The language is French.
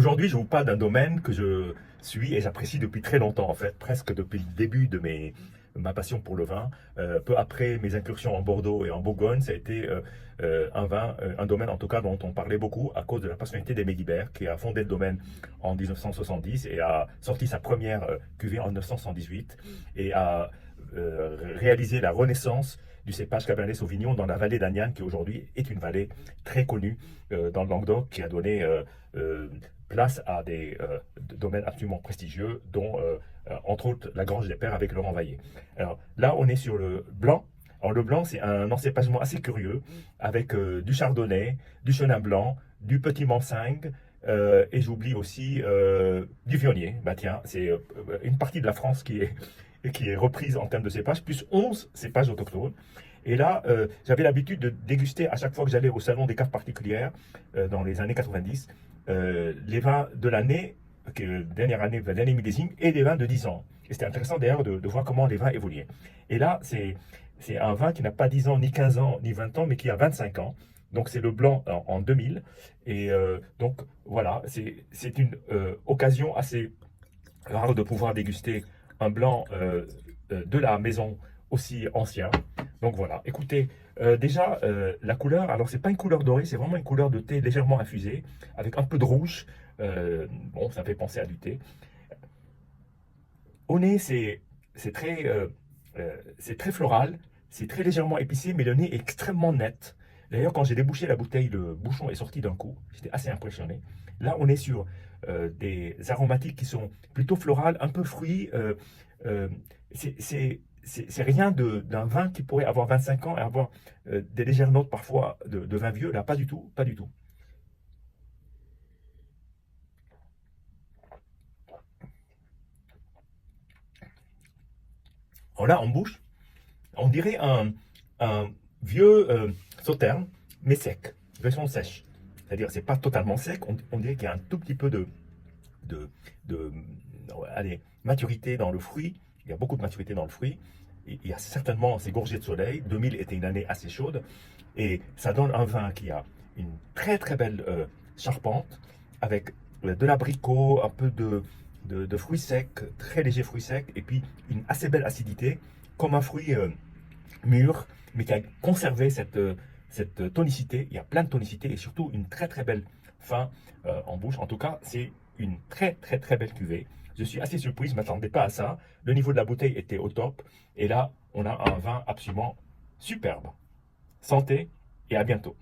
Aujourd'hui, je vous parle d'un domaine que je suis et j'apprécie depuis très longtemps, en fait, presque depuis le début de ma passion pour le vin. Peu après mes incursions en Bordeaux et en Bourgogne, ça a été un domaine en tout cas dont on parlait beaucoup à cause de la personnalité d'Aimé Guibert, qui a fondé le domaine en 1970 et a sorti sa première cuvée en 1978 et a réalisé la renaissance du cépage Cabernet Sauvignon dans la vallée d'Agnan, qui aujourd'hui est une vallée très connue dans le Languedoc, qui a donné place à des domaines absolument prestigieux, dont entre autres la Grange des Pères avec Laurent Vaillé. Alors là, on est sur le blanc. Alors le blanc, c'est un encépagement assez curieux, avec du chardonnay, du chenin blanc, du petit Mansingue, et j'oublie aussi du Viognier. Bah tiens, c'est une partie de la France qui est reprise en termes de cépages, plus 11 cépages autochtones. Et là, j'avais l'habitude de déguster à chaque fois que j'allais au salon des caves particulières, dans les années 90, les vins de l'année, dernière année, dernier millésime, et les vins de 10 ans. Et c'était intéressant d'ailleurs de voir comment les vins évoluaient. Et là, c'est un vin qui n'a pas 10 ans, ni 15 ans, ni 20 ans, mais qui a 25 ans. Donc c'est le blanc en 2000. Et donc voilà, c'est une occasion assez rare de pouvoir déguster un blanc de la maison aussi ancien. Donc voilà, écoutez, déjà la couleur, alors c'est pas une couleur dorée, c'est vraiment une couleur de thé légèrement infusée, avec un peu de rouge. Bon, ça fait penser à du thé. Au nez, c'est très floral, c'est très légèrement épicé, mais le nez est extrêmement net. D'ailleurs, quand j'ai débouché la bouteille, le bouchon est sorti d'un coup. J'étais assez impressionné. Là, on est sur des aromatiques qui sont plutôt florales, un peu fruits. Euh, c'est rien d'un vin qui pourrait avoir 25 ans et avoir des légères notes parfois de vin vieux. Là, pas du tout, pas du tout. Alors là, en bouche, on dirait un vieux sauterne, mais sec, version sèche. C'est-à-dire, c'est pas totalement sec, on dirait qu'il y a un tout petit peu de, de allez, maturité dans le fruit. Il y a beaucoup de maturité dans le fruit. Il y a certainement ces gorgées de soleil. 2000 était une année assez chaude. Et ça donne un vin qui a une très très belle charpente, avec de l'abricot, un peu de fruits secs, très légers fruits secs, et puis une assez belle acidité, comme un fruit mûr, mais qui a conservé cette tonicité. Il y a plein de tonicité et surtout une très très belle fin en bouche. En tout cas, c'est une très très très belle cuvée. Je suis assez surpris, je ne m'attendais pas à ça. Le niveau de la bouteille était au top. Et là, on a un vin absolument superbe. Santé et à bientôt.